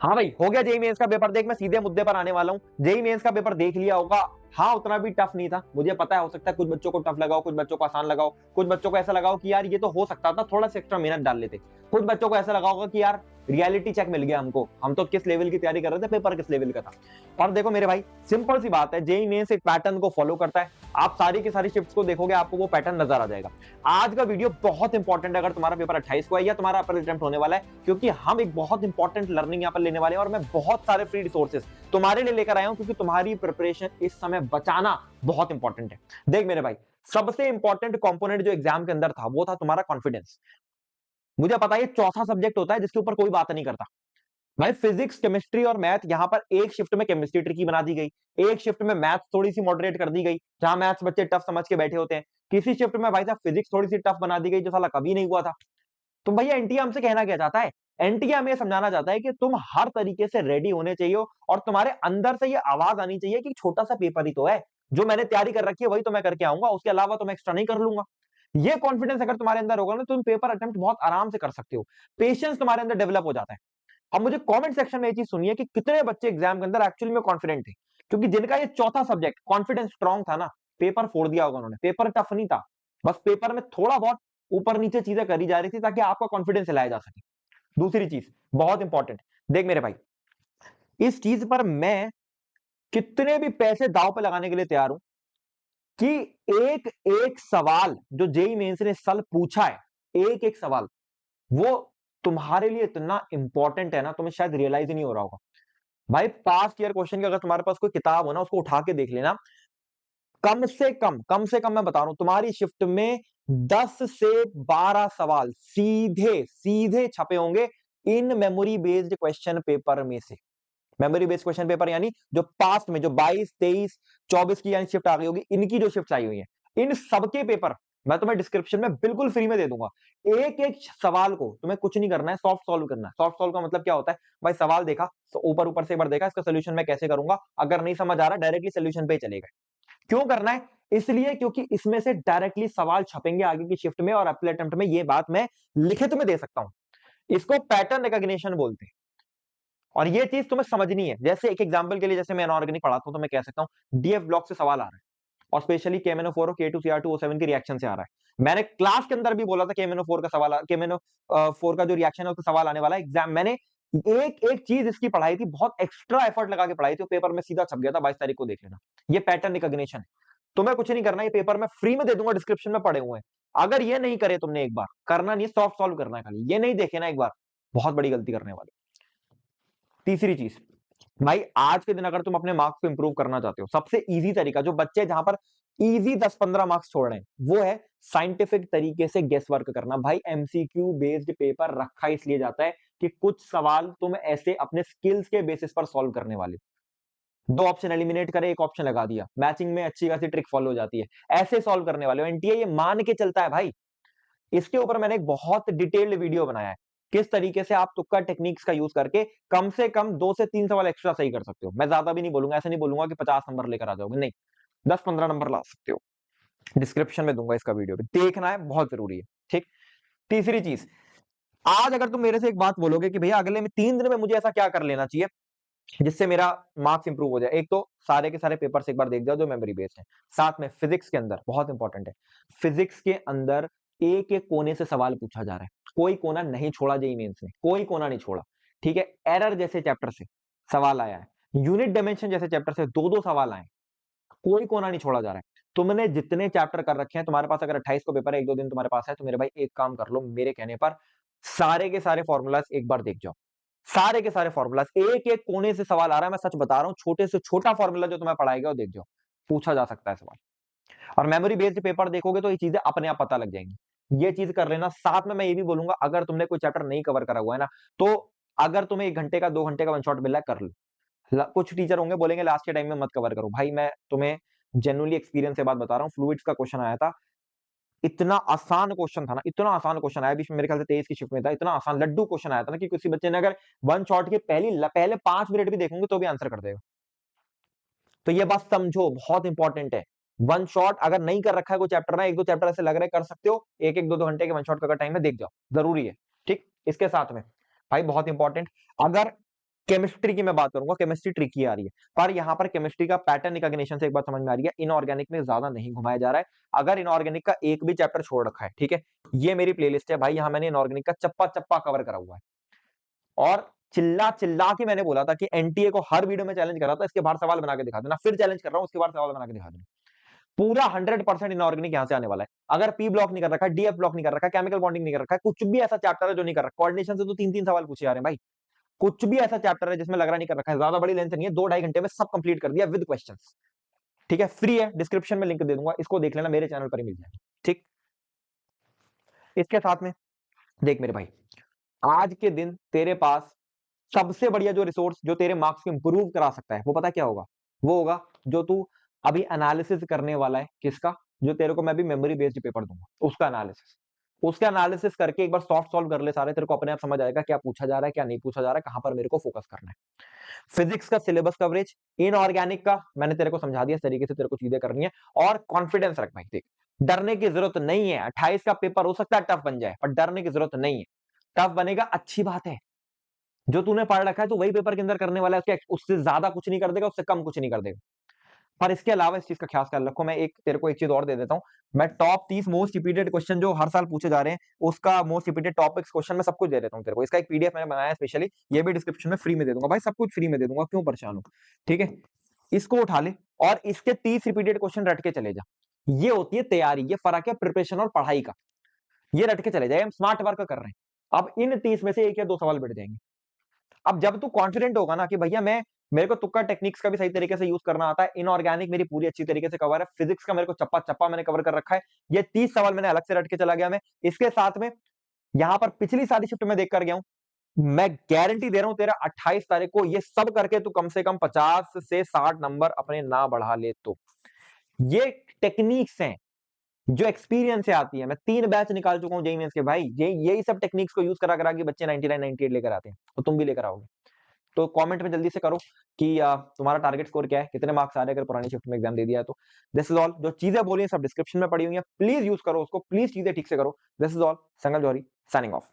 हाँ भाई, हो गया जेईई मेंस का पेपर। देख मैं सीधे मुद्दे पर आने वाला हूँ। जेईई मेंस का पेपर देख लिया होगा। हाँ, उतना भी टफ नहीं था, मुझे पता है। हो सकता है कुछ बच्चों को टफ लगाओ, कुछ बच्चों को आसान लगाओ, कुछ बच्चों को ऐसा लगाओ कि यार ये तो हो सकता था, थोड़ा सा एक्स्ट्रा मेहनत डाल लेते। कुछ बच्चों को ऐसा लगा होगा कि यार रियलिटी चेक मिल गया हमको, हम तो किस लेवल की तैयारी कर रहे थे, पेपर किस लेवल का था। और देखो मेरे भाई, सिंपल सी बात है, जेईई मेंस एक पैटर्न को फॉलो करता है। आप सारी की सारी शिफ्ट्स को देखोगे, आपको वो पैटर्न नजर आ जाएगा। आज का वीडियो बहुत इंपॉर्टेंट है अगर तुम्हारा पेपर 28 को है या तुम्हारा अप्रैल अटेम्प्ट होने वाला है, क्योंकि हम एक बहुत इंपॉर्टेंट लर्निंग यहाँ पर लेने वाले हैं। और मैं बहुत सारे फ्री रिसोर्सेज तुम्हारे लिए लेकर आया हूं, क्योंकि तुम्हारी प्रिपरेशन इस समय बचाना बहुत इंपॉर्टेंट है। देख मेरे भाई, सबसे इंपॉर्टेंट कंपोनेंट जो एग्जाम के अंदर था वो था तुम्हारा कॉन्फिडेंस। मुझे पता है ये चौथा सब्जेक्ट होता है जिसके ऊपर कोई बात नहीं करता। भाई फिजिक्स, केमिस्ट्री और मैथ, यहाँ पर एक शिफ्ट में केमिस्ट्री ट्रिकी बना दी गई, एक शिफ्ट में मैथ थोड़ी सी मॉडरेट कर दी गई, जहां मैथ्स बच्चे टफ समझ के बैठे होते हैं। किसी शिफ्ट में भाई साहब फिजिक्स थोड़ी सी टफ बना दी गई, जो साला कभी नहीं हुआ था। तो भैया एनटीए हमसे कहना क्या चाहता है? एनटीए हमें समझाना चाहता है कि तुम हर तरीके से रेडी होने चाहिए, और तुम्हारे अंदर से ये आवाज आनी चाहिए कि छोटा सा पेपर ही तो है, जो मैंने तैयारी कर रखी है वही तो मैं करके आऊंगा, उसके अलावा तो मैं एक्स्ट्रा नहीं कर लूंगा। ये कॉन्फिडेंस अगर तुम्हारे अंदर होगा ना, तो तुम पेपर अटेम्प्ट बहुत आराम से कर सकते हो। पेशेंस तुम्हारे अंदर डेवलप हो जाता है। अब मुझे कमेंट सेक्शन में ये चीज सुनिए कि कितने बच्चे एग्जाम के अंदर एक्चुअली में कॉन्फिडेंट थे, क्योंकि जिनका ये चौथा सब्जेक्ट कॉन्फिडेंस स्ट्रांग था ना, पेपर फोड़ दिया होगा उन्होंने। पेपर टफ नहीं था, बस पेपर में थोड़ा बहुत ऊपर नीचे चीजें करी जा रही थी ताकि आपका कॉन्फिडेंस हिलाया जा सके। दूसरी चीज बहुत इंपॉर्टेंट, देख मेरे भाई, इस चीज पर मैं कितने भी पैसे दांव पे लगाने के लिए तैयार हूं कि एक एक सवाल जो जेई मेंस ने इस साल पूछा है, एक एक सवाल वो तुम्हारे लिए इतना इंपॉर्टेंट है ना, तुम्हें शायद रियलाइज ही नहीं हो रहा होगा। भाई पास्ट ईयर क्वेश्चन की अगर तुम्हारे पास कोई किताब हो ना, उसको उठा के देख लेना। कम से कम मैं बता रहा हूं, तुम्हारी शिफ्ट में 10 से 12 सवाल सीधे सीधे छपे होंगे in memory based question paper में से। मेमोरी बेस्ड क्वेश्चन पेपर यानी जो पास्ट में जो 22, 23, 24 की यानी शिफ्ट आ गई होगी, इनकी जो शिफ्ट आई हुई है, इन सबके पेपर मैं तुम्हें डिस्क्रिप्शन में बिल्कुल फ्री में दे दूंगा। एक एक सवाल को तुम्हें कुछ नहीं करना है, सॉफ्ट सॉल्व करना है। सॉफ्ट सॉल्व का मतलब क्या होता है? भाई सवाल देखा तो ऊपर ऊपर से एक बार देखा, इसका सोल्यूशन मैं कैसे करूंगा, अगर नहीं समझ आ रहा डायरेक्टली सोल्यूशन पे चले गए। क्यों करना है? इसलिए क्योंकि इसमें से डायरेक्टली सवाल छपेंगे आगे की शिफ्ट में, और अगले अटेम्प्ट में ये बात मैं लिखित में दे सकता हूं। इसको पैटर्न रिकॉग्निशन बोलते हैं। और ये चीज तुम्हें समझनी है। जैसे एक एग्जांपल के लिए, जैसे मैं इनऑर्गेनिक पढ़ाता हूं, तो मैं कह सकता हूं डीएफ ब्लॉक से सवाल आ रहा है, और स्पेशली KMNO4 और K2CR2O7 के रिएक्शन से आ रहा है। मैंने क्लास के अंदर भी बोला था KMNO4 का सवाल, KMNO4 का जो रिएक्शन है उसका सवाल आने वाला है एग्जाम। मैंने एक एक चीज इसकी पढ़ाई थी, बहुत एक्स्ट्रा एफर्ट लगा के पढ़ाई थी, पेपर में सीधा छप गया था। 22 तारीख को देख लेना। ये पैटर्न रिकॉग्निशन है। तुम्हें कुछ नहीं करना, ये पेपर में फ्री में दे दूंगा, डिस्क्रिप्शन में पड़े हुए हैं। अगर ये नहीं करे तुमने एक बार, करना नहीं, सॉफ्ट सॉल्व करना है खाली, ये नहीं देखे ना एक बार, बहुत बड़ी गलती करने वाले। तीसरी चीज, भाई आज के दिन अगर तुम अपने मार्क्स को इंप्रूव करना चाहते हो, सबसे इजी तरीका, जो बच्चे जहां पर इजी 10-15 मार्क्स छोड़ रहे हैं, वो है साइंटिफिक तरीके से गेस वर्क करना। भाई एमसीक्यू बेस्ड पेपर रखा इसलिए जाता है कि कुछ सवाल तुम ऐसे अपने स्किल्स के बेसिस पर सॉल्व करने वाले। दो ऑप्शन एलिमिनेट करे, एक ऑप्शन लगा दिया, मैचिंग में अच्छी खासी ट्रिक फॉलो हो जाती है, ऐसे सॉल्व करने वाले हो। एनटीए ये मान के चलता है भाई। इसके ऊपर मैंने एक बहुत डिटेल्ड वीडियो बनाया है, किस तरीके से आप तुक्का टेक्निक्स का यूज करके कम से कम 2 से 3 सवाल एक्स्ट्रा सही कर सकते हो। मैं ज्यादा भी नहीं बोलूंगा, ऐसे नहीं बोलूंगा कि 50 नंबर लेकर आ जाओगे, नहीं, 10-15 नंबर ला सकते हो। डिस्क्रिप्शन में दूंगा इसका वीडियो भी, देखना है, बहुत जरूरी है। ठीक। तीसरी चीज, आज अगर तुम मेरे से एक बात बोलोगे कि भैया अगले में 3 दिन में मुझे ऐसा क्या कर लेना चाहिए जिससे मेरा मार्क्स इंप्रूव हो जाए, एक तो सारे के सारे पेपर्स एक बार देख जाओ जो मेमोरी बेस्ड है। साथ में फिजिक्स के अंदर बहुत इंपॉर्टेंट है, फिजिक्स के अंदर एक एक कोने से सवाल पूछा जा रहा है, कोई कोना नहीं छोड़ा जेईई मेंस ने, कोई कोना नहीं छोड़ा। ठीक है, एरर जैसे चैप्टर से सवाल आया है, यूनिट डायमेंशन जैसे चैप्टर से दो दो सवाल आए, कोई कोना नहीं छोड़ा जा रहा है। तुमने जितने चैप्टर कर रखे हैं, तुम्हारे पास अगर 28 को पेपर है, 1-2 दिन तुम्हारे पास है, तो मेरे भाई एक काम कर लो, मेरे कहने पर सारे के सारे फॉर्मूलाज एक बार देख जाओ। सारे के सारे फॉर्मूलाज, एक एक कोने से सवाल आ रहा है, मैं सच बता रहा हूं, छोटे से छोटा फॉर्मूला जो तुम्हें पढ़ाएगा वो देख जाओ, पूछा जा सकता है सवाल। और मेमोरी बेस्ड पेपर देखोगे तो ये चीजें अपने आप पता लग जाएंगी। ये चीज कर लेना। साथ में मैं ये भी बोलूंगा, अगर तुमने कोई चैप्टर नहीं कवर करा हुआ है ना, तो अगर तुम्हें 1 घंटे का 2 घंटे का वन शॉट मिल रहा है, कर लो। कुछ टीचर होंगे बोलेंगे लास्ट के टाइम में मत कवर करो, भाई मैं तुम्हें जेन्युइनली एक्सपीरियंस से बात बता रहा हूँ। फ्लूइड्स का क्वेश्चन आया था, इतना आसान क्वेश्चन था ना, इतना आसान क्वेश्चन आया, मेरे ख्याल से 23 की शिफ्ट में था, इतना आसान लड्डू क्वेश्चन आया था ना कि किसी बच्चे ने अगर वन शॉट के पहले 5 मिनट भी देखोगे तो भी आंसर कर देगा। तो ये बात समझो, बहुत इंपॉर्टेंट है। वन शॉट अगर नहीं कर रखा है कोई चैप्टर ना, 1-2 चैप्टर ऐसे लग रहे कर सकते हो, एक एक 2-2 घंटे के वन शॉट का टाइम है, देख जाओ, जरूरी है। ठीक, इसके साथ में भाई बहुत इंपॉर्टेंट, अगर केमिस्ट्री की मैं बात करूंगा, केमिस्ट्री ट्रिकी आ रही है, पर यहां पर केमिस्ट्री का पैटर्न रिकॉग्निशन से एक बात समझ में आ रही है, इनऑर्गेनिक में ज्यादा नहीं घुमाया जा रहा है। अगर इनऑर्गेनिक का एक भी चैप्टर छोड़ रखा है, ठीक है, ये मेरी प्लेलिस्ट है भाई, यहां मैंने इनऑर्गेनिक का चप्पा चप्पा कवर करा हुआ है, और चिल्ला चिल्ला के मैंने बोला था कि एनटीए को हर वीडियो में चैलेंज कर रहा था, इसके बाहर सवाल बना के दिखा देना, फिर चैलेंज कर रहा हूं, इसके बाहर सवाल बना के दिखा देना। पूरा 100% इनऑर्गेनिक यहां से आने वाला है। अगर पी ब्लॉक नहीं कर रखा है, डीएफ ब्लॉक नहीं कर रखा है, केमिकल बॉन्डिंग नहीं कर रखा है, कुछ भी ऐसा चैप्टर है जो नहीं कर रखा, कोऑर्डिनेशन से तो 3-3 सवाल पूछे जा रहे हैं भाई, कुछ भी ऐसा चैप्टर है जिसमें लग रहा नहीं कर रखा है, ज्यादा बड़ी लेंथ नहीं है, 2-2.5 घंटे में सब कंप्लीट कर दिया विद क्वेश्चंस, ठीक है, फ्री है, डिस्क्रिप्शन में लिंक दे दूंगा, इसको देख लेना, मेरे चैनल पर ही मिल जाएगा, ठीक। इसके साथ में देख मेरे भाई, आज के दिन तेरे पास सबसे बढ़िया जो रिसोर्स जो तेरे मार्क्स को इंप्रूव करा सकता है, वो पता क्या होगा? वो होगा जो तू अभी एनालिसिस करने वाला है, किसका? जो तेरे को मैं भी मेमोरी बेस्ड पेपर दूंगा, उसका एनालिसिस, उसका एनालिसिस करके एक बार सॉफ्ट सॉल्व कर ले सारे, तेरे को अपने आप समझ आएगा क्या पूछा जा रहा है, क्या नहीं पूछा जा रहा है, कहां पर मेरे को फोकस करना है। फिजिक्स का सिलेबस कवरेज, इनऑर्गेनिक का मैंने तेरे को समझा दिया, इस तरीके से तेरे को चीजें करनी है, और कॉन्फिडेंस रख भाई, देख डरने की जरूरत नहीं है, 28 का पेपर हो सकता है टफ बन जाए, पर डरने की जरूरत नहीं है। टफ बनेगा अच्छी बात है, जो तूने पढ़ रखा है तो वही पेपर के अंदर करने वाला है, उससे ज्यादा कुछ नहीं कर देगा, उससे कम कुछ नहीं कर देगा। पर इसके अलावा इस चीज का खास ख्याल रखो, मैं एक तेरे को एक चीज और दे देता हूं, मैं टॉप 30 मोस्ट रिपीटेड क्वेश्चन जो हर साल पूछे जा रहे हैं, उसका मोस्ट रिपीटेड टॉपिक्स क्वेश्चन मैं सब कुछ दे देता हूं तेरे को, इसका एक पीडीएफ मैंने बनाया है स्पेशली, ये भी डिस्क्रिप्शन में फ्री में दे दूंगा भाई, सब कुछ फ्री में दे दूंगा, क्यों परेशान हो, ठीक है। इसको उठा ले, और इसके 30 रिपीटेड क्वेश्चन रट के चले जा, ये होती है तैयारी, ये फर्क है प्रिपरेशन और पढ़ाई का, ये रट के चले जाए, हम स्मार्ट वर्क कर रहे हैं। अब इन 30 में से एक या दो सवाल बैठ जाएंगे। अब जब तू कॉन्फिडेंट होगा ना कि भैया मैं, मेरे को तुक्का टेक्निक्स का भी सही तरीके से यूज करना आता है, इनऑर्गेनिक मेरी पूरी अच्छी तरीके से कवर है, फिजिक्स का मेरे को चप्पा चप्पा मैंने कवर कर रखा है, ये 30 सवाल मैंने अलग से रट के चला गया मैं। इसके साथ में यहां पर पिछली सारी शिफ्ट में देख कर गया हूं, मैं गारंटी दे रहा हूं तेरा 28 तारीख को ये सब करके तू कम से कम 50 से 60 नंबर अपने ना बढ़ा ले तो। ये टेक्निक्स हैं जो एक्सपीरियंस से आती है, मैं 3 बैच निकाल चुका हूं जेईई मेंस के भाई, यही सब टेक्निक्स को यूज करा करा के बच्चे 99 98 लेकर आते हैं, तो तुम भी लेकर आओगे। तो कमेंट में जल्दी से करो कि तुम्हारा टारगेट स्कोर क्या है, कितने मार्क्स आ रहे हैं अगर पुरानी शिफ्ट में एग्जाम दे दिया है तो। दिस इज ऑल, जो चीजें बोली हैं सब डिस्क्रिप्शन में पड़ी हुई हैं, प्लीज यूज करो उसको, प्लीज चीजें ठीक से करो। This is all, Sangal Jauhari signing of.